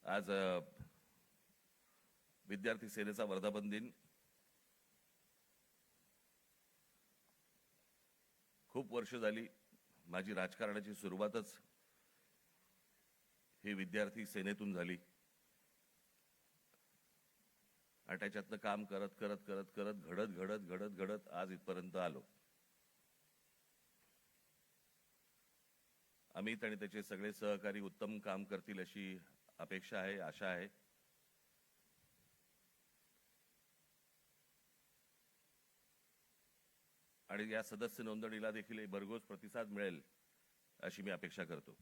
आज विद्यार्थी सेनेचा वर्धापन दिन खूप वर्ष झाली. माझी राजकारणाची सुरुवातच ही विद्यार्थी सेनेतून झाली आणि त्याच्यातलं काम करत करत करत करत घडत घडत घडत घडत आज इथपर्यंत आलो. अमित आणि त्याचे सगळे सहकारी उत्तम काम करतील अशी अपेक्षा आहे, आशा आहे. आणि या सदस्य नोंदणीला देखील भरघोस प्रतिसाद मिळेल अशी मी अपेक्षा करतो.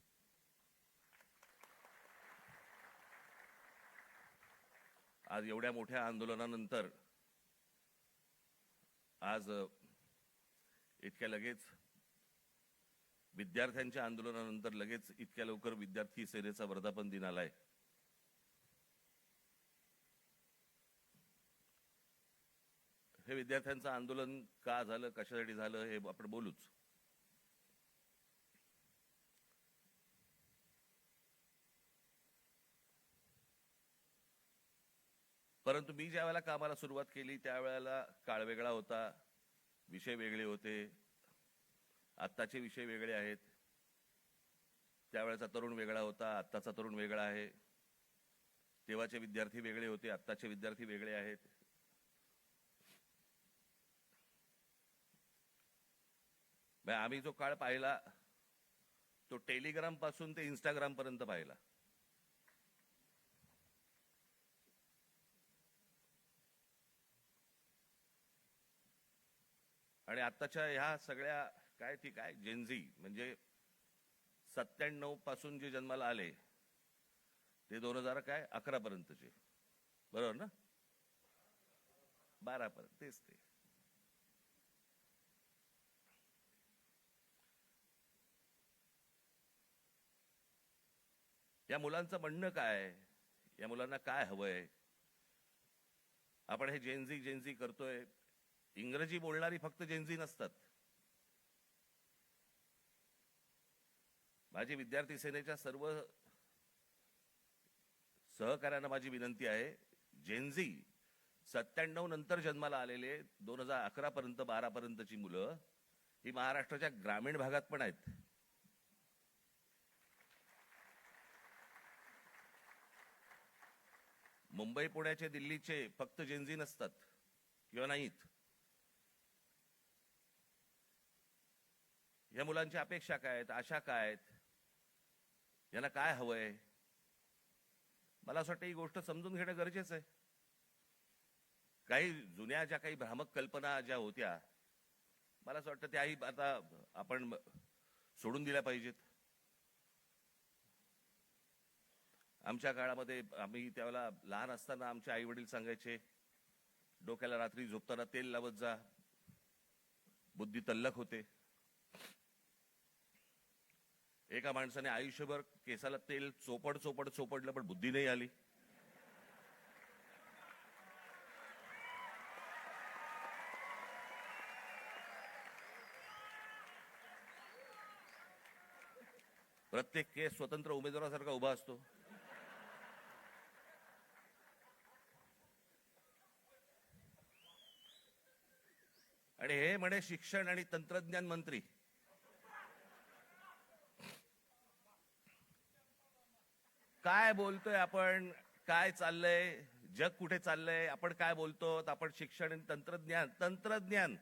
आज एवढ्या मोठ्या आंदोलनानंतर आज इतक्या लगेच विद्यार्थ्यांच्या आंदोलनानंतर लगेच इतक्या लवकर विद्यार्थी सेनेचा वर्धापन दिन आलाय. हे विद्यार्थ्यांचं आंदोलन का झालं, कशासाठी झालं हे आपण बोलूच. परंतु मी ज्या वेळेला कामाला सुरुवात केली त्यावेळेला काळ वेगळा होता, विषय वेगळे होते. आत्ताचे विषय वेगळे आहेत. त्यावेळेचा तरुण वेगळा होता, आत्ताचा तरुण वेगळा आहे. तेव्हाचे विद्यार्थी वेगळे होते, आत्ताचे विद्यार्थी वेगळे आहेत. आम्ही जो काळ पाहिला तो टेलिग्राम पासून ते इंस्टाग्राम पर्यंत पाहिला. आणि आत्ताच्या ह्या सगळ्या काय जेनझी म्हणजे 97 पासून जे जन्माला आले ते 2011 पर्यंतचे, बरोबर ना? 12 पर्यंत तेच ते. या मुलांचं म्हणणं काय, या मुलांना काय हवंय? आपण हे जेनझी करतोय. इंग्रजी बोलणारी फक्त जेनझी नसतात. माझी विद्यार्थी सेनेच्या सर्व सहकार्यांना माझी विनंती आहे, जेनझी 97 नंतर जन्माला आलेले 2011 पर्यंत 12 पर्यंतची मुलं ही महाराष्ट्राच्या ग्रामीण भागात पण आहेत. मुंबई, पुण्याचे, दिल्लीचे फक्त जेनझी नसतात किंवा नाहीत. या मुलांची अपेक्षा काय आहेत, आशा काय आहेत, यांना काय हवंय? मला असं वाटतं ही गोष्ट समजून घेणं गरजेचं आहे. काही जुन्या ज्या काही भ्रामक कल्पना ज्या होत्या, मला असं वाटतं त्याही आता आपण सोडून दिल्या पाहिजेत. आमच्या काळामध्ये आम्ही त्यावेळेला लहान असताना आमचे आई वडील सांगायचे, डोक्याला रात्री झोपताना तेल लावत जा, बुद्धी तल्लख होते. एका माणसाने आयुष्यभर केसाला तेल चोपडलं पण बुद्धी नाही आली. प्रत्येक केस स्वतंत्र उमेदवारासारखा उभा असतो. आणि हे म्हणे शिक्षण आणि तंत्रज्ञान मंत्री. काय बोलतोय आपण? काय चाललंय? जग कुठे चाललंय? आपण काय बोलतो? आपण शिक्षण आणि तंत्रज्ञान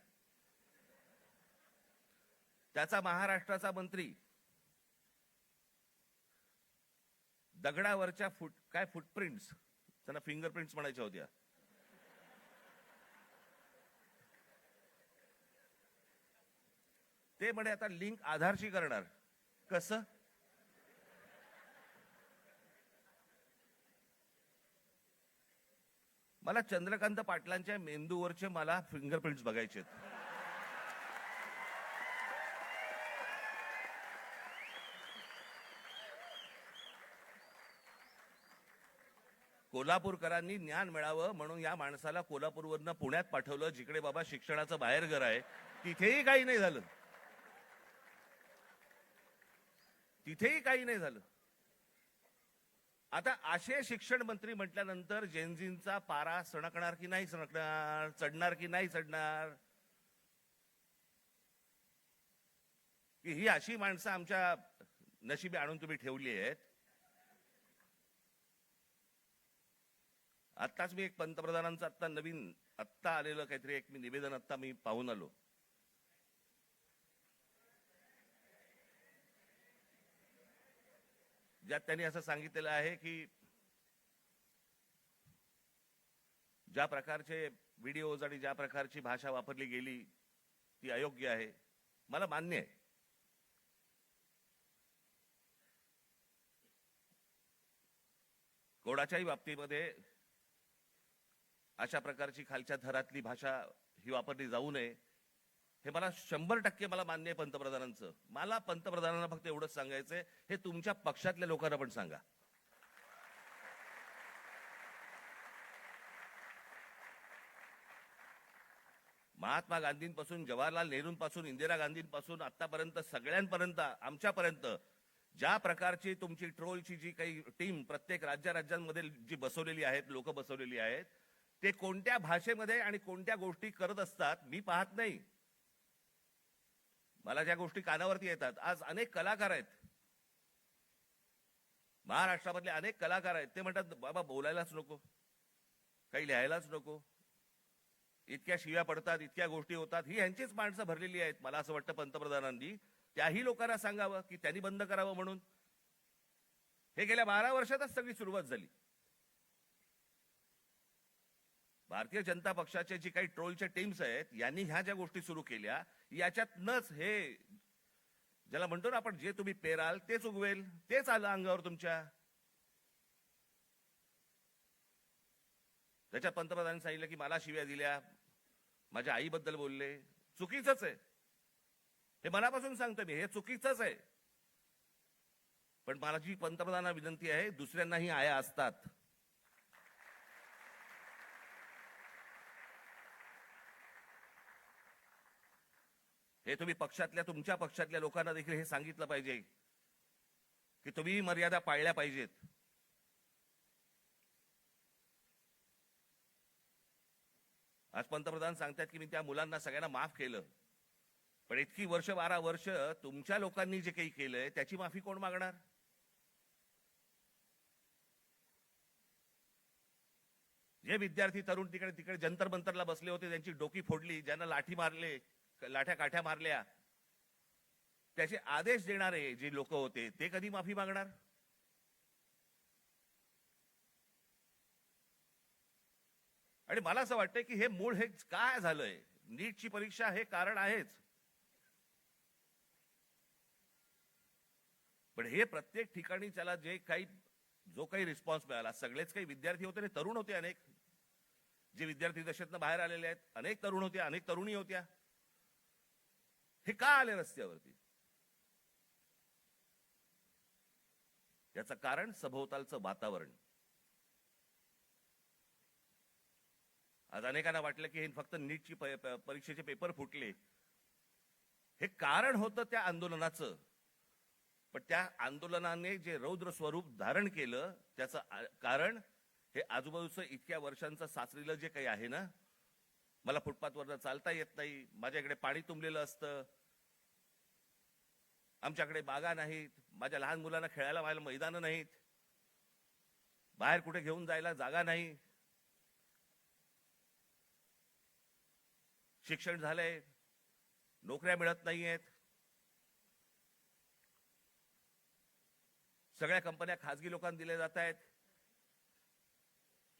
त्याचा महाराष्ट्राचा मंत्री दगडावरच्या फुटप्रिंट्स, त्यांना फिंगरप्रिंट्स म्हणायच्या होत्या, ते म्हणे आता लिंक आधारशी करणार. कसं? मला चंद्रकांत पाटलांच्या मेंदूवरचे मला फिंगरप्रिंट्स बघायचे आहेत. कोल्हापूरकरांनी ज्ञान मिळावं म्हणून या माणसाला कोल्हापूरवरनं पुण्यात पाठवलं, जिकडे बाबा शिक्षणाचं बाहेरघर आहे. तिथेही काही नाही झालं. तिथेही काही नाही झालं. आता असे शिक्षण मंत्री म्हटल्यानंतर जेनझींचा पारा सणकणार की नाही सणकणार, चढणार की नाही चढणार, की ही अशी माणसं आमच्या नशिबी आणून तुम्ही ठेवली आहेत. आत्ताच मी एक पंतप्रधानांचं आत्ता नवीन आत्ता आलेलं काहीतरी एक निवेदन आत्ता मी पाहून आलो. ज्यात त्यांनी असं सांगितलेलं आहे की ज्या प्रकारचे व्हिडिओज आणि ज्या प्रकारची भाषा वापरली गेली ती अयोग्य आहे. मला मान्य आहे. कोणाच्याही बाबतीमध्ये अशा प्रकारची खालच्या थरातली भाषा ही वापरली जाऊ नये हे मला 100% मला मान्य आहे पंतप्रधानांचं. मला पंतप्रधानांना फक्त एवढंच सांगायचंय, हे तुमच्या पक्षातल्या लोकांना पण सांगा. महात्मा गांधींपासून जवाहरलाल नेहरूंपासून इंदिरा गांधींपासून आतापर्यंत सगळ्यांपर्यंत आमच्यापर्यंत ज्या प्रकारची तुमची ट्रोलची जी काही टीम प्रत्येक राज्यांमध्ये जी बसवलेली आहेत, लोक बसवलेली आहेत, ते कोणत्या भाषेमध्ये आणि कोणत्या गोष्टी करत असतात मी पाहत नाही. मला ज्या गोष्टी कानावरती येतात, आज अनेक कलाकार आहेत महाराष्ट्रामधले, अनेक कलाकार आहेत, ते म्हणतात बाबा बोलायलाच नको, काही लिहायलाच नको, इतक्या शिव्या पडतात, इतक्या गोष्टी होतात. ही यांचीच माणसं भरलेली आहेत. मला असं वाटतं पंतप्रधानांनी त्याही लोकांना सांगावं की त्यांनी बंद करावं म्हणून. हे गेल्या 12 वर्षातच सगळी सुरुवात झाली. भारतीय जनता पक्षाचे जी काही ट्रोलच्या टीम्स आहेत यांनी ह्या ज्या गोष्टी सुरू केल्या, याच्यातनच हे ज्याला म्हणतो ना आपण, जे तुम्ही पेराल तेच उगवेल, तेच आलं अंगावर तुमच्या. त्याच्यात पंतप्रधानांनी सांगितलं की मला शिव्या दिल्या, माझ्या आईबद्दल बोलले. चुकीचंच आहे, हे मनापासून सांगतो मी, हे चुकीचंच आहे. पण माझी पंतप्रधानांना विनंती आहे, दुसऱ्यांनाही आया असतात. हे तुम्ही तुमच्या पक्षातल्या लोकांना देखील हे सांगितलं पाहिजे की तुम्ही मर्यादा पाळल्या पाहिजेत. आज पंतप्रधान सांगतात की मी त्या मुलांना सगळ्यांना माफ केलं, पण इतकी वर्ष 12 वर्ष तुमच्या लोकांनी जे काही केलंय त्याची माफी कोण मागणार? जे विद्यार्थी तरुण तिकडे जंतर मंतरला बसले होते, त्यांची डोकी फोडली, ज्यांना लाठ्या काठ्या मारल्या, त्याचे आदेश देणारे जे लोक होते ते कधी माफी मागणार? आणि मला असं वाटतंय की हे मूळ हे काय झालंय, नीटची परीक्षा हे कारण आहेच, पण हे प्रत्येक ठिकाणी त्याला जो काही रिस्पॉन्स मिळाला, सगळेच काही विद्यार्थी होते, तरुण होते, अनेक जे विद्यार्थी दशेतनं बाहेर आलेले आहेत, अनेक तरुण होते, अनेक तरुणी होत्या. हे का आले रस्त्यावरती? याचं कारण सभोवतालचं वातावरण. आज अनेकांना वाटलं की हे फक्त नीटची परीक्षेचे पेपर फुटले, हे कारण होतं त्या आंदोलनाचं. पण त्या आंदोलनाने जे रौद्र स्वरूप धारण केलं त्याचं कारण हे आजूबाजूचं इतक्या वर्षांचं साचलेलं जे काही आहे ना, मला फुटपाथवरनं चालता येत नाही, माझ्याकडे पाणी तुंबलेलं असतं, आमच्याकडे बागा नाहीत, माझ्या लहान मुलांना खेळायला व्हायला मैदानं नाहीत, बाहेर कुठे घेऊन जायला जागा नाही, शिक्षण झालंय, नोकऱ्या मिळत नाहीयेत, सगळ्या कंपन्या खासगी लोकांना दिल्या जात आहेत,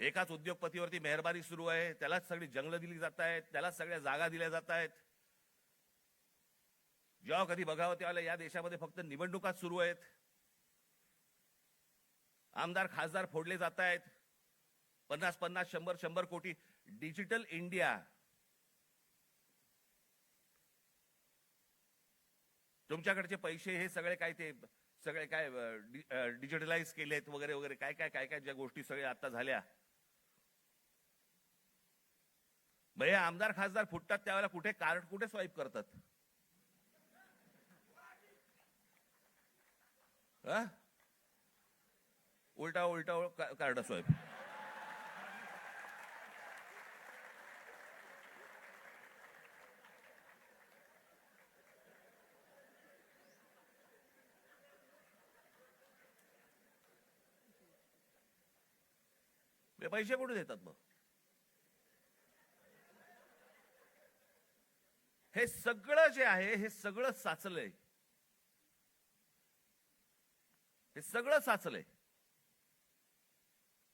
एकाच उद्योगपतीवरती मेहरबानी सुरू आहे, त्यालाच सगळी जंगलं दिली जात आहेत, त्यालाच सगळ्या जागा दिल्या जात आहेत. जेव्हा कधी बघावं तेव्हा या देशामध्ये फक्त निवडणुकाच सुरू आहेत, आमदार खासदार फोडले जात आहेत, 50-50, 100-100 कोटी. डिजिटल इंडिया, तुमच्याकडचे पैसे हे सगळे काय डिजिटलाइज केलेत वगैरे वगैरे, काय ज्या गोष्टी सगळ्या आता झाल्या. भैया आमदार खासदार फुटतात त्यावेळेला कुठे कार्ड कुठे स्वाईप करतात? उलटा उलटा कार्ड स्वाईप. पैसे कुठे देतात मग? हे सगळं जे आहे हे सगळं साचलंय. हे सगळं साचलंय.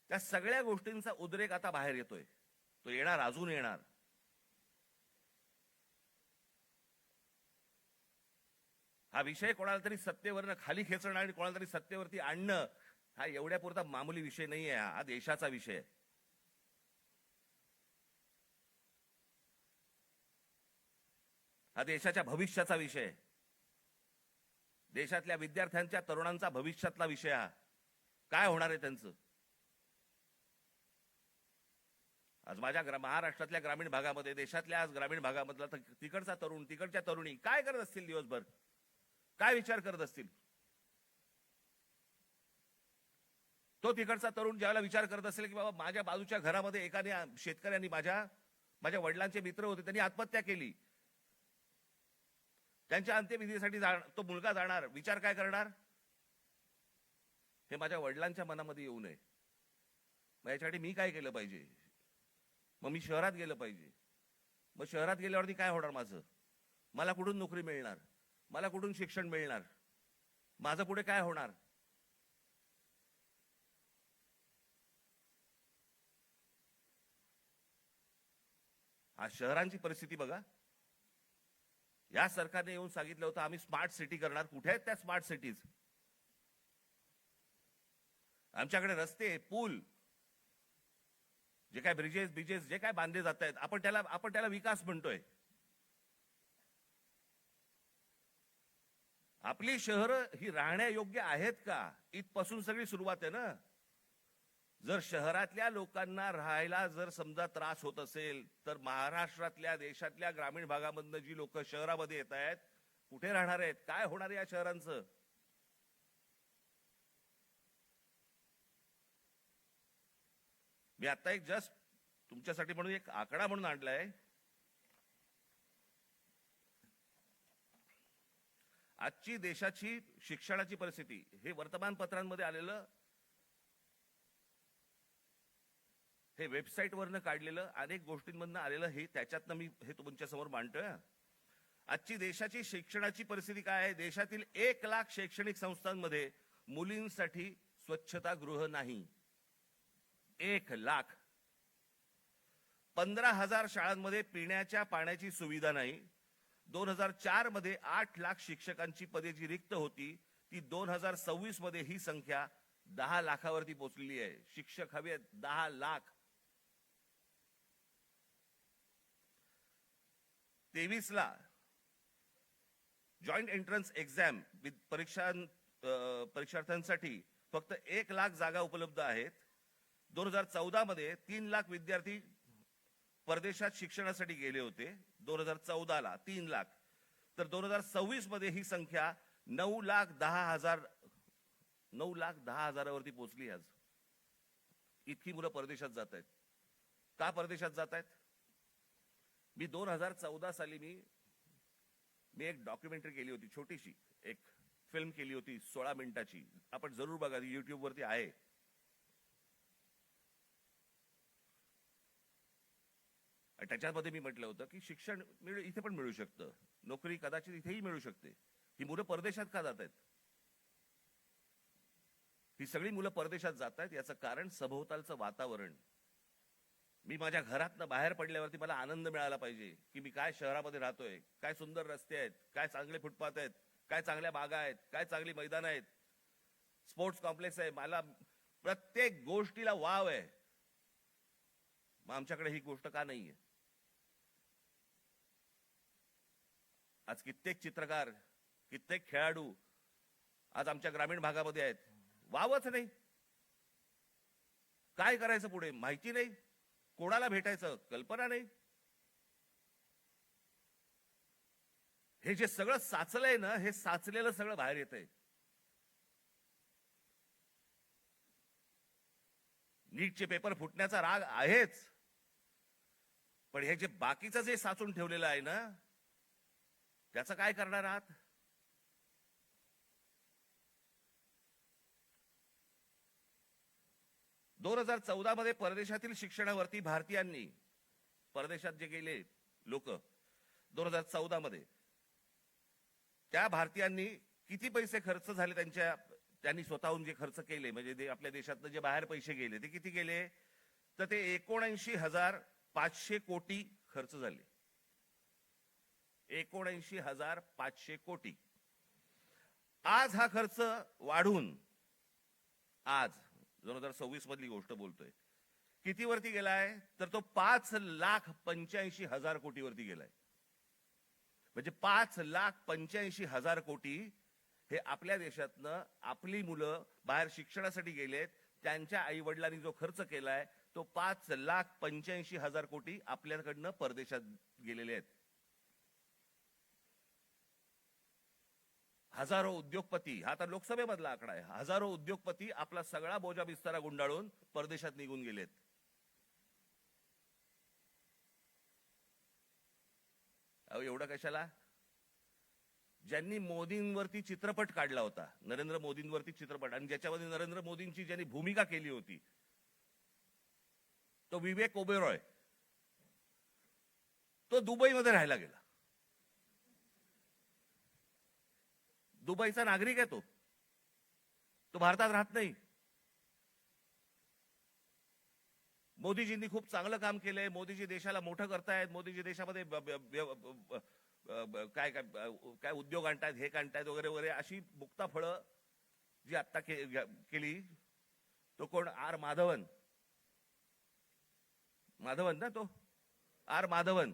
त्या सगळ्या गोष्टींचा उद्रेक आता बाहेर येतोय. तो येणार, अजून येणार. हा विषय कोणाला तरी सत्तेवरनं खाली खेचणं आणि कोणाला तरी सत्तेवरती आणणं हा एवढ्या पुरता मामूली विषय नाहीये. हा देशाचा विषय आहे. हा देशाच्या भविष्याचा विषय आहे. देशातल्या विद्यार्थ्यांच्या, तरुणांचा भविष्यातला विषय हा. काय होणार आहे त्यांचं? आज माझ्या महाराष्ट्रातल्या ग्रामीण भागामध्ये, देशातल्या आज ग्रामीण भागामधला तिकडचा तरुण, तिकडच्या तरुणी काय करत असतील दिवसभर? काय विचार करत असतील? तो तिकडचा तरुण ज्यावेळेला विचार करत असेल की बाबा माझ्या बाजूच्या घरामध्ये एकाने शेतकऱ्यांनी माझ्या वडिलांचे मित्र होते, त्यांनी आत्महत्या केली, त्यांच्या अंत्यविधीसाठी तो मुलगा जाणार, विचार काय करणार? हे माझ्या वडिलांच्या मनामध्ये येऊ नये. मग याच्यासाठी मी काय केलं पाहिजे? मग मी शहरात गेलं पाहिजे. मग शहरात गेल्यावरती काय होणार माझं? मला कुठून नोकरी मिळणार? मला कुठून शिक्षण मिळणार? माझं पुढे काय होणार? आज शहरांची परिस्थिती बघा. या सरकारने येऊन सांगितलं होतं आम्ही स्मार्ट सिटी करणार. कुठे आहेत त्या स्मार्ट सिटीज? आमच्याकडे रस्ते, पूल, जे काय ब्रिजेस जे काय बांधले जात आहेत, आपण त्याला विकास म्हणतोय. आपली शहरं ही राहण्यायोग्य आहेत का? इथपासून सगळी सुरुवात आहे ना. जर शहरातल्या लोकांना राहायला जर समजा त्रास होत असेल तर महाराष्ट्रातल्या, देशातल्या ग्रामीण भागामधनं जी लोक शहरामध्ये येत आहेत, कुठे राहणार आहेत? काय होणार आहे या शहरांचं? मी आता एक जस्ट तुमच्यासाठी म्हणून एक आकडा म्हणून आणलाय. आजची देशाची शिक्षणाची परिस्थिती हे वर्तमानपत्रांमध्ये आलेलं, हे वेबसाईटवरनं काढलेलं, अनेक गोष्टींमधनं आलेलं, हे त्याच्यातनं मी हे तुमच्या समोर मांडतोय. आजची देशाची शिक्षणाची परिस्थिती काय आहे? देशातील 1,00,000 शैक्षणिक संस्थांमध्ये मुलींसाठी स्वच्छतागृह नाही. 1,00,000. 15,000 शाळांमध्ये पिण्याच्या पाण्याची सुविधा नाही. 2004 मध्ये 8,00,000 शिक्षकांची पदे जी रिक्त होती ती 2026 मध्ये ही संख्या 10 लाखावरती पोहोचलेली आहे. शिक्षक हवे 10 लाख. 23ला जॉईंट एंट्रन्स एक्झाम परीक्षार्थ्यांसाठी फक्त 1,00,000 जागा उपलब्ध आहेत. 2014 मध्ये 3,00,000 विद्यार्थी परदेशात शिक्षणासाठी गेले होते. 2014ला 3,00,000. तर 2026 मध्ये ही संख्या 9,10,000वरती पोहोचली. आज इतकी मुलं परदेशात जात आहेत. का परदेशात जात आहेत? मी 2014 साली मी एक डॉक्युमेंटरी केली होती, छोटीशी एक फिल्म केली होती 16 मिनिटाची. आपण जरूर बघा, युट्यूब वरती आहे. त्याच्यामध्ये मी म्हटलं होतं की शिक्षण इथे पण मिळू शकतं, नोकरी कदाचित इथेही मिळू शकते. ही मुलं परदेशात का जात आहेत? ही सगळी मुलं परदेशात जात आहेत याचं कारण सभोवतालचं वातावरण. मी माझ्या घरातनं बाहेर पडल्यावरती मला आनंद मिळाला पाहिजे की मी काय शहरामध्ये राहतोय, काय सुंदर रस्ते आहेत, काय चांगले फुटपाथ आहेत, काय चांगल्या बागा आहेत, काय चांगली मैदान आहेत, स्पोर्ट्स कॉम्प्लेक्स आहे. मला प्रत्येक गोष्टीला वाव आहे. मग आमच्याकडे ही गोष्ट का नाहीये? आज कित्येक चित्रकार, कित्येक खेळाडू आज आमच्या ग्रामीण भागामध्ये आहेत, वावच नाही. काय करायचं पुढे माहिती नाही, कोणाला भेटायचं कल्पना नाही. हे जे सगळं साचलंय ना, हे साचलेलं सगळं बाहेर येतंय. नीटचे पेपर फुटण्याचा राग आहेच, पण हे जे बाकीचं जे साचून ठेवलेलं आहे ना, त्याचं काय करणार आहात? दोन 2014 मध्ये परदेशातील शिक्षणावरती भारतीयांनी, परदेशात जे गेले लोक 2014 मध्ये, त्या भारतीयांनी किती पैसे खर्च झाले त्यांनी स्वतःहून जे खर्च केले, म्हणजे आपल्या देशातनं जे बाहेर पैसे गेले ते किती गेले, तर ते 79,500 कोटी खर्च झाले. 79,500 कोटी. आज हा खर्च वाढून, आज 2026 मधली गोष्ट बोलतोय, किती वरती गेलाय, तर तो 5,85,000 कोटी वरती गेलाय. म्हणजे 5,85,000 कोटी हे आपल्या देशातनं आपली मुलं बाहेर शिक्षणासाठी गेलेत, त्यांच्या आई वडिलांनी जो खर्च केलाय तो 5,85,000 कोटी आपल्याकडनं परदेशात गेलेले आहेत. हजारो उद्योगपती, हा तर लोकसभेमधला आकडा आहे, हजारो उद्योगपती आपला सगळा बोजा बिस्तारा गुंडाळून परदेशात निघून गेलेत. अहो एवढं कशाला? ज्यांनी मोदींवरती चित्रपट काढला होता, नरेंद्र मोदींवरती चित्रपट, आणि ज्याच्यामध्ये नरेंद्र मोदींची ज्यांनी भूमिका केली होती तो विवेक ओबेरॉय, तो दुबईमध्ये राहायला गेला. दुबईचा नागरिक आहे तो भारतात राहत नाही. मोदीजींनी खूप चांगलं काम केलंय, मोदीजी देशाला मोठं करतायत, मोदीजी देशामध्ये काय काय काय उद्योग आणतायत, हे आणतायत वगैरे वगैरे, अशी मुक्ता फळं जी आता केली. तो कोण? आर माधवन ना, तो आर माधवन.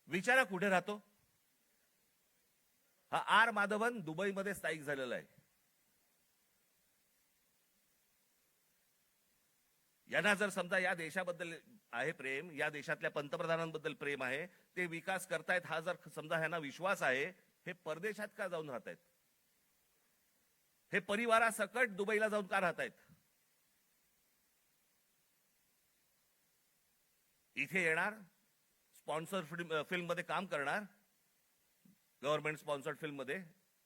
विचारा कुठे राहतो हा आर माधवन? दुबईमध्ये स्थायिक झालेला आहे. यांना जर समजा या देशाबद्दल आहे प्रेम, या देशातल्या पंतप्रधानांबद्दल प्रेम आहे, ते विकास करतायत, हा जर समजा ह्यांना विश्वास आहे, हे परदेशात का जाऊन राहतायत? हे परिवारासकट दुबईला जाऊन का राहतायत? इथे येणार, स्पॉन्सर फिल्म मध्ये काम करणार, गव्हर्नमेंट स्पॉन्सर्ड फिल्म मध्ये,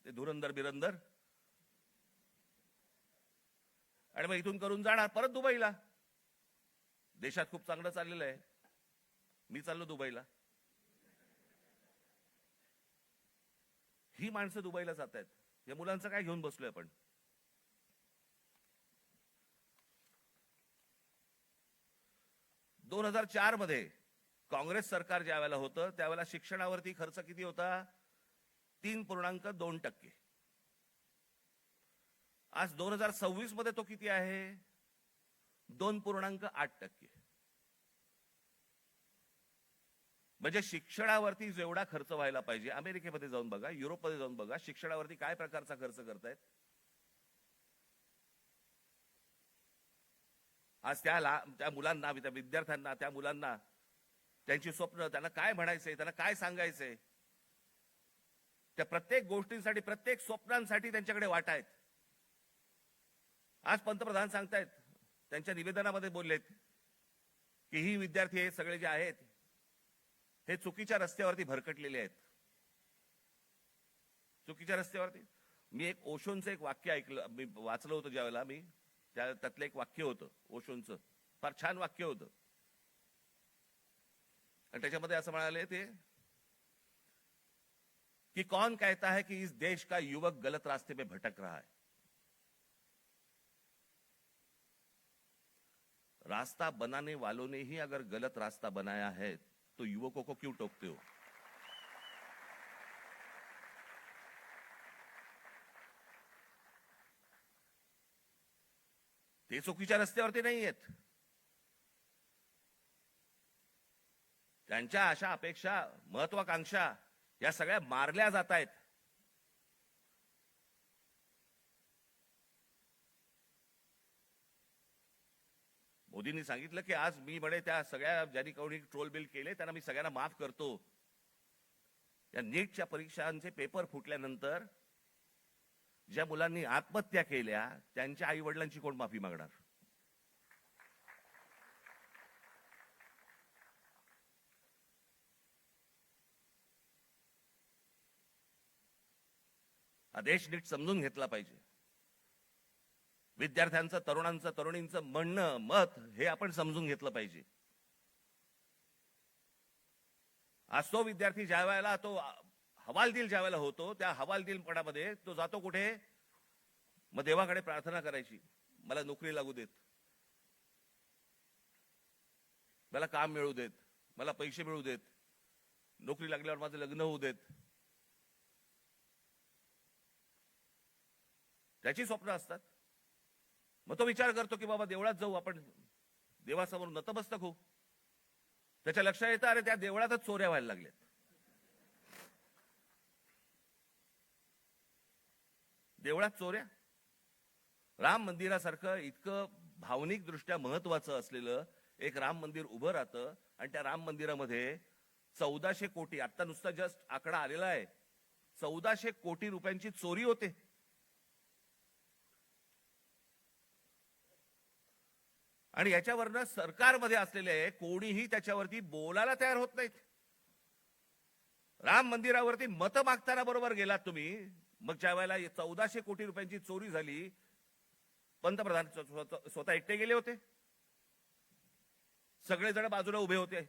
ते धुरंधर बिरंदर, आणि मग इथून करून जाणार परत दुबईला. देशात खूप चांगलं चाललेलं आहे, मी चाललो दुबईला. ही माणसं दुबईला जात आहेत. या मुलांचं काय घेऊन बसलोय आपण? दोन 2004 मध्ये काँग्रेस सरकार ज्या वेळेला होतं त्यावेळेला शिक्षणावरती खर्च किती होता? 3.2%. आज 2026 मध्ये तो किती आहे? 2.8%. म्हणजे शिक्षणावरती जेवढा खर्च व्हायला पाहिजे, अमेरिकेमध्ये जाऊन बघा, युरोपमध्ये जाऊन बघा, शिक्षणावरती काय प्रकारचा खर्च करतायत. आज त्या मुलांना, त्या विद्यार्थ्यांना, त्या मुलांना त्यांची स्वप्न, त्यांना काय म्हणायचंय, त्यांना काय सांगायचंय, त्या प्रत्येक गोष्टींसाठी, प्रत्येक स्वप्नांसाठी त्यांच्याकडे वाट आहेत. आज पंतप्रधान सांगतायत, त्यांच्या निवेदनामध्ये बोललेत की ही विद्यार्थी हे सगळे जे आहेत हे चुकीच्या रस्त्यावरती भरकटलेले आहेत. चुकीच्या रस्त्यावरती. मी एक ओशोंचं एक वाक्य ऐकलं, मी वाचलं होतं ज्यावेळेला, मी त्यातलं एक वाक्य होतं ओशोंचं, फार छान वाक्य होतं. आणि त्याच्यामध्ये असं म्हणाले ते कि कौन कहता है कि इस देश का युवक गलत रास्ते पे भटक रहा है. रास्ता बनाने वालों ने ही अगर गलत रास्ता बनाया है तो युवकों को क्यों टोकते हो? ते चुकीच्या रस्त्यावरती नाही आहेत. त्यांच्या आशा, अपेक्षा, महत्वाकांक्षा या सगळ्या मारल्या जात आहेत. मोदींनी सांगितलं की आज मी म्हणे त्या सगळ्या ज्यांनी कोणी ट्रोल बिल केले त्यांना मी सगळ्यांना माफ करतो. या नीटच्या परीक्षांचे पेपर फुटल्यानंतर ज्या मुलांनी आत्महत्या केल्या त्यांच्या आई वडिलांची कोण माफी मागणार? देश नीट समजून घेतला पाहिजे. विद्यार्थ्यांचं, तरुणांचं, तरुणींचं म्हणणं, मत हे आपण समजून घेतलं पाहिजे. आज तो विद्यार्थी ज्या वेळेला तो हवालदिल ज्या वेळेला होतो, त्या हवालदिलपणामध्ये तो जातो कुठे? मग देवाकडे प्रार्थना करायची, मला नोकरी लागू देत, मला काम मिळू देत, मला पैसे मिळू देत, नोकरी लागल्यावर माझं लग्न होऊ देत. त्याची स्वप्न असतात. मग तो विचार करतो की बाबा देवळात जाऊ, आपण देवासमोर नतमस्तक होऊ. त्याच्या लक्षात येतं, अरे त्या देवळातच चोऱ्या व्हायला लागल्यात. देवळात चोऱ्या. राम मंदिरासारखं इतकं भावनिक दृष्ट्या महत्वाचं असलेलं एक राम मंदिर उभं राहतं आणि त्या राम मंदिरामध्ये 1400 कोटी, आता नुसता जस्ट आकडा आलेला आहे, 1400 कोटी रुपयांची चोरी होते. आणि याच्यावरनं सरकारमध्ये असलेले कोणीही त्याच्यावरती बोलायला तयार होत नाहीत. राम मंदिरावरती मतं मागताना बरोबर गेलात तुम्ही. मग ज्या वेळेला 1400 कोटी रुपयांची चोरी झाली, पंतप्रधान स्वतः एकटे गेले होते, सगळेजण बाजूला उभे होते.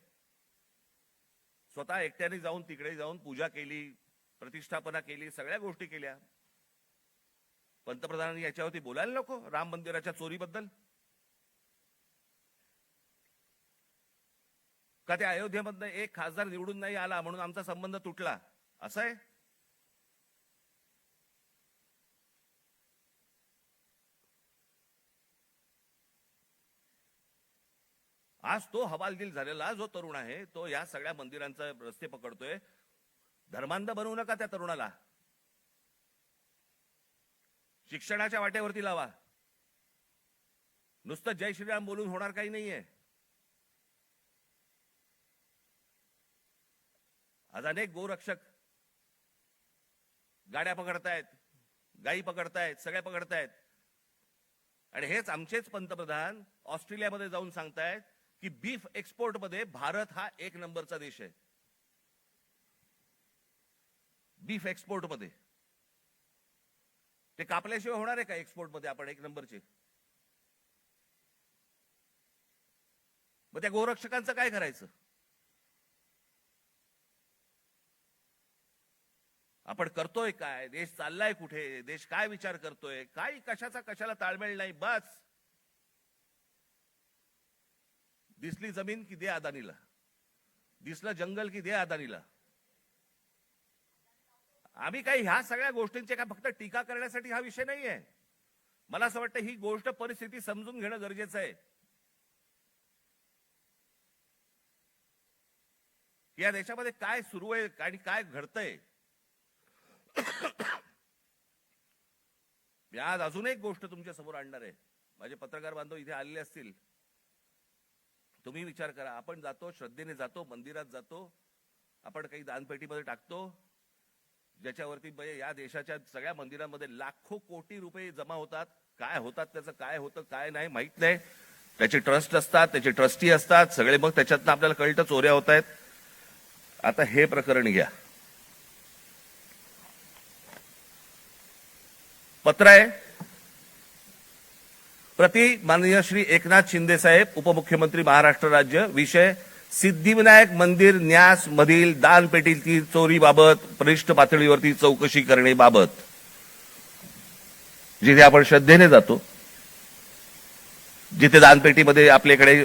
स्वतः एकट्याने जाऊन तिकडे जाऊन पूजा केली, प्रतिष्ठापना केली, सगळ्या गोष्टी केल्या. पंतप्रधानांनी याच्यावरती बोलायला नको राम मंदिराच्या चोरीबद्दल? का त्या अयोध्येमधनं एक खासदार निवडून नाही आला म्हणून आमचा संबंध तुटला, असं आहे? आज तो हवालदिल झालेला जो तरुण आहे, तो या सगळ्या मंदिरांचा रस्ते पकडतोय. धर्मांध बनवू नका त्या तरुणाला. शिक्षणाच्या वाटेवरती लावा. नुसतं जय श्रीराम बोलून होणार काही नाहीये. आज अनेक गोरक्षक गाड्या पकडतायत, गायी पकडतायत, सगळ्या पकडतायत. आणि हेच आमचेच पंतप्रधान ऑस्ट्रेलियामध्ये जाऊन सांगतायत की बीफ एक्सपोर्ट मध्ये भारत हा 1 नंबरचा देश आहे. बीफ एक्सपोर्ट मध्ये ते कापल्याशिवाय होणार आहे का एक्सपोर्ट मध्ये आपण 1 नंबरचे? मग त्या गोरक्षकांचं काय करायचं? आपण करतोय काय? देश चाललाय कुठे? देश काय विचार करतोय? काय कशाचा कशाला ताळमेळ नाही. बस दिसली जमीन की दे अदानीला, दिसलं जंगल की दे अदानीला. आम्ही काही ह्या सगळ्या गोष्टींचे काय फक्त टीका करण्यासाठी हा विषय नाहीये. मला असं वाटतं ही गोष्ट परिस्थिती समजून घेणं गरजेचं आहे. या देशामध्ये काय सुरू आहे आणि काय घडतंय. मी आज अजून एक गोष्ट तुमच्या समोर आणणार आहे. माझे पत्रकार बांधव इथे आलेले असतील. तुम्ही विचार करा, आपण जातो, श्रद्धेने जातो, मंदिरात जातो, आपण काही दानपेटीमध्ये टाकतो, ज्याच्यावरती या देशाच्या सगळ्या मंदिरांमध्ये लाखो कोटी रुपये जमा होतात. काय होतात, त्याचं काय होतं काय नाही माहित नाही. त्याचे ट्रस्ट असतात, त्याचे ट्रस्टी असतात सगळे. मग त्याच्यातनं आपल्याला कळतं चोऱ्या होत आहेत. आता हे प्रकरण घ्या. पत्र आहे प्रति माननीय श्री एकनाथ शिंदे साहेब, उपमुख्यमंत्री महाराष्ट्र राज्य. विषय सिद्धिविनायक मंदिर न्यास मधील दानपेटीची चोरीबाबत वरिष्ठ पातळीवरती चौकशी करण्याबाबत. जिथे आपण श्रद्धेने जातो, जिथे दानपेटीमध्ये आपल्याकडे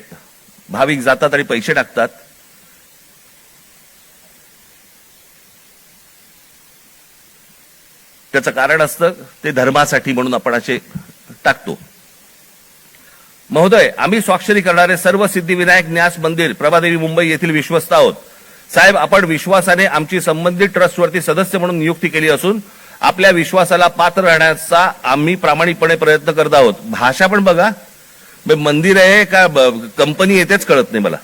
भाविक जातात आणि पैसे टाकतात, त्याचं कारण असतं ते धर्मासाठी म्हणून आपण असे टाकतो. महोदय, आम्ही स्वाक्षरी करणारे सर्व सिद्धिविनायक न्यास मंदिर प्रभादेवी मुंबई येथील विश्वस्त आहोत. साहेब, आपण विश्वासाने आमची संबंधित ट्रस्टवरती सदस्य म्हणून नियुक्ती केली असून आपल्या विश्वासाला पात्र राहण्याचा आम्ही प्रामाणिकपणे प्रयत्न करत आहोत. भाषा पण बघा, मंदिर आहे का कंपनी येतेच कळत नाही मला.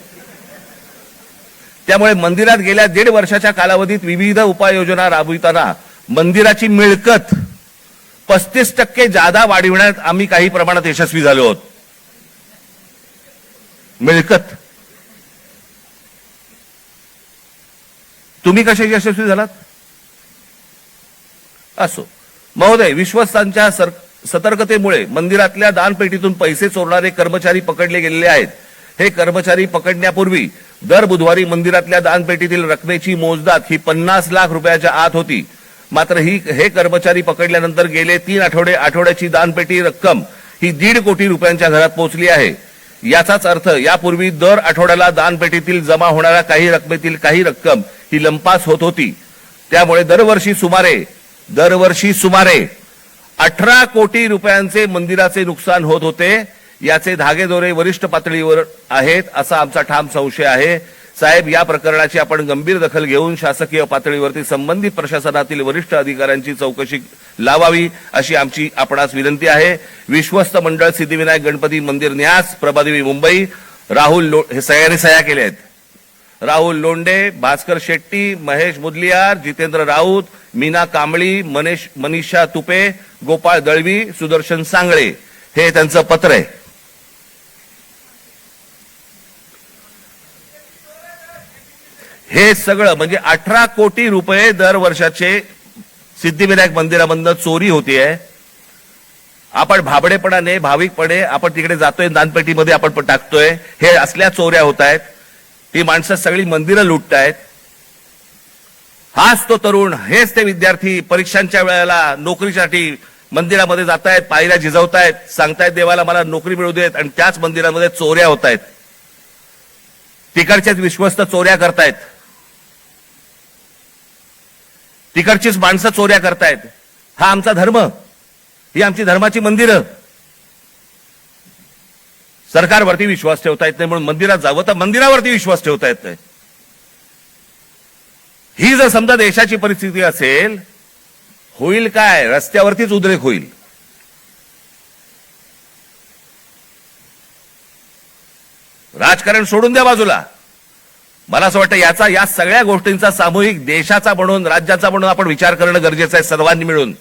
त्यामुळे मंदिरात गेल्या 1.5 वर्षाच्या कालावधीत विविध उपाययोजना राबविताना मंदिराची मिळकत 35% जादा वाढविण्यात आम्ही काही प्रमाणात यशस्वी झालो आहोत. मिळकत तुम्ही कसे यशस्वी झालात? असो. महोदय, विश्वस्तांच्या सतर्कतेमुळे मंदिरातल्या दानपेटीतून पैसे चोरणारे कर्मचारी पकडले गेलेले आहेत. हे कर्मचारी पकडण्यापूर्वी दर बुधवारी मंदिरातल्या दानपेटीतील रकमेची मोजदाद ही 50 लाख रुपयाच्या आत होती. मात्र हे कर्मचारी पकडल्यानंतर गेले 3 आठवड्याची दानपेटी रक्कम ही 1.5 कोटी रुपयांच्या घरात पोहोचली आहे. याचाच अर्थ यापूर्वी दर आठवड्याला दानपेटीतील जमा होणाऱ्या काही रकमेतील काही रक्कम ही लंपास होत होती. त्यामुळे दरवर्षी सुमारे 18 कोटी रुपयांचे मंदिराचे नुकसान होत होते. याचे धागेदोरे वरिष्ठ पातळीवर आहेत असा आमचा ठाम संशय आहे. साहेब, या प्रकरणाची आपण गंभीर दखल घेऊन शासकीय पातळीवरती संबंधित प्रशासनातील वरिष्ठ अधिकाऱ्यांची चौकशी लावावी अशी आमची आपणास विनंती आहे. विश्वस्त मंडळ सिद्धिविनायक गणपती मंदिर न्यास, प्रभादेवी, मुंबई. हे सह्या केले आहेत. राहुल लोंडे, भास्कर शेट्टी, महेश मुदलियार, जितेंद्र राऊत, मीना कांबळी, मनीषा तुपे, गोपाळ दळवी, सुदर्शन सांगळे, हे त्यांचं पत्र आहे. हे सगळं म्हणजे 18 कोटी रुपये दर वर्षाचे सिद्धिविनायक मंदिरामधनं चोरी होतीये. आपण भाबडेपणाने, भाविकपणे आपण तिकडे जातोय, दानपेटीमध्ये आपण टाकतोय. हे असल्या चोऱ्या होत आहेत. ही माणसं सगळी मंदिरं लुटतायत. हाच तो तरुण, हेच ते विद्यार्थी परीक्षांच्या वेळेला नोकरीसाठी मंदिरामध्ये जातायत, पायऱ्या झिजवतायत, सांगतायत देवाला मला नोकरी मिळू देत, आणि त्याच मंदिरामध्ये चोऱ्या होत आहेत. तिकडचेच विश्वस्त चोऱ्या करतायत. तिकडचीच माणसं चोऱ्या करतायत. हा आमचा धर्म, ही आमची धर्माची मंदिरं. सरकारवरती विश्वास ठेवता येत नाही म्हणून मंदिरात जावं, तर मंदिरावरती विश्वास ठेवता येत नाही. ही जर समजा देशाची परिस्थिती असेल, होईल काय? रस्त्यावरतीच उद्रेक होईल. राजकारण सोडून द्या बाजूला. मला असं वाटतं या सगळ्या गोष्टींचा सामूहिक देशाचा म्हणून, राज्याचा म्हणून आपण विचार करणं गरजेचं आहे, सर्वांनी मिळून.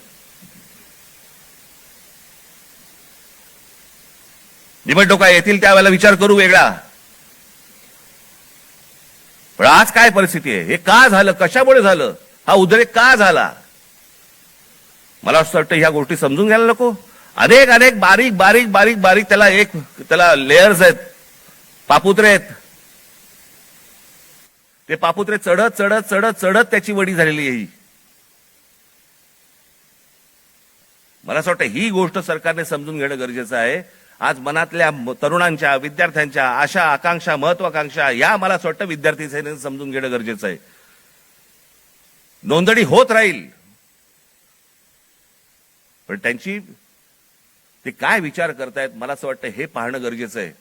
निवडणुका येतील त्यावेळेला विचार करू वेगळा. पण आज काय परिस्थिती आहे? हे का झालं? कशामुळे झालं? हा उद्रेक का झाला? मला असं वाटतं ह्या गोष्टी समजून घ्यायला नको. अनेक बारीक त्याला लेयर्स आहेत, पापुत्रे आहेत. ते पापुत्रे चढत त्याची वडी झालेली आहे. मला असं वाटतं ही गोष्ट सरकारने समजून घेणं गरजेचं आहे. आज मनातल्या तरुणांच्या, विद्यार्थ्यांच्या आशा, आकांक्षा, महत्वाकांक्षा या मला असं वाटतं विद्यार्थी सेनेने समजून घेणं गरजेचं आहे. नोंदणी होत राहील, पण त्यांची ते काय विचार करतायत मला असं वाटतं हे पाहणं गरजेचं आहे.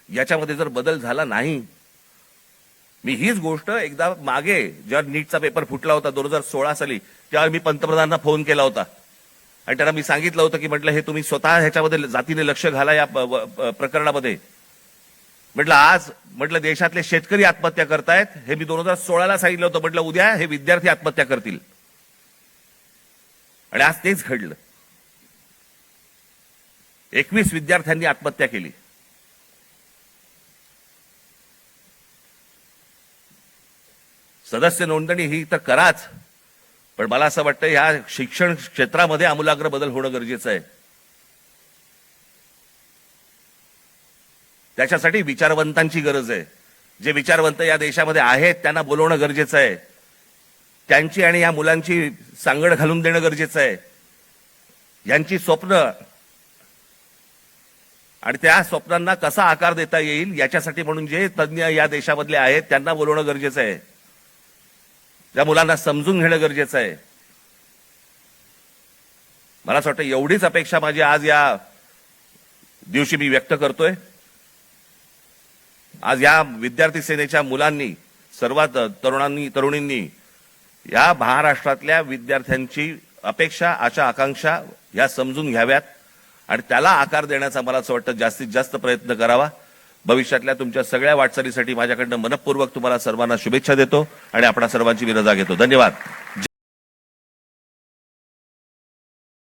याच्यामध्ये जर बदल झाला नाही, मी हीच गोष्ट एकदा मागे जेव्हा नीटचा पेपर फुटला होता 2016 साली, तेव्हा मी पंतप्रधानांना फोन केला होता आणि त्यांना मी सांगितलं होतं की म्हटलं हे तुम्ही स्वतः ह्याच्यामध्ये जातीने लक्ष घाला या प्रकरणामध्ये. म्हटलं देशातले शेतकरी आत्महत्या करतायत, हे मी 2016ला सांगितलं होतं. म्हटलं उद्या हे विद्यार्थी आत्महत्या करतील, आणि आज तेच घडलं. 21 विद्यार्थ्यांनी आत्महत्या केली. सदस्य नोंदणी ही तर कराच, पण मला असं वाटतं ह्या शिक्षण क्षेत्रामध्ये आमूलाग्र बदल होणं गरजेचं आहे. त्याच्यासाठी विचारवंतांची गरज आहे. जे विचारवंत या देशामध्ये आहेत त्यांना बोलवणं गरजेचं आहे. त्यांची आणि या मुलांची सांगड घालून देणं गरजेचं आहे. यांची स्वप्न आणि त्या स्वप्नांना कसा आकार देता येईल याच्यासाठी म्हणून जे तज्ञ या देशामधले आहेत त्यांना बोलवणं गरजेचं आहे. त्या मुलांना समजून घेणं गरजेचं आहे. मला असं वाटतं एवढीच अपेक्षा माझी आज या दिवशी मी व्यक्त करतोय. आज या विद्यार्थी सेनेच्या मुलांनी, सर्वात तरुणींनी या महाराष्ट्रातल्या विद्यार्थ्यांची अपेक्षा, आशा, आकांक्षा या समजून घ्याव्यात आणि त्याला आकार देण्याचा मला असं वाटतं जास्तीत जास्त प्रयत्न करावा. भविष्यातल्या तुमच्या सगळ्या वाटचालीसाठी माझ्याकडनं मनपूर्वक तुम्हाला सर्वांना शुभेच्छा देतो आणि आपणा सर्वांची मी रजा घेतो. धन्यवाद.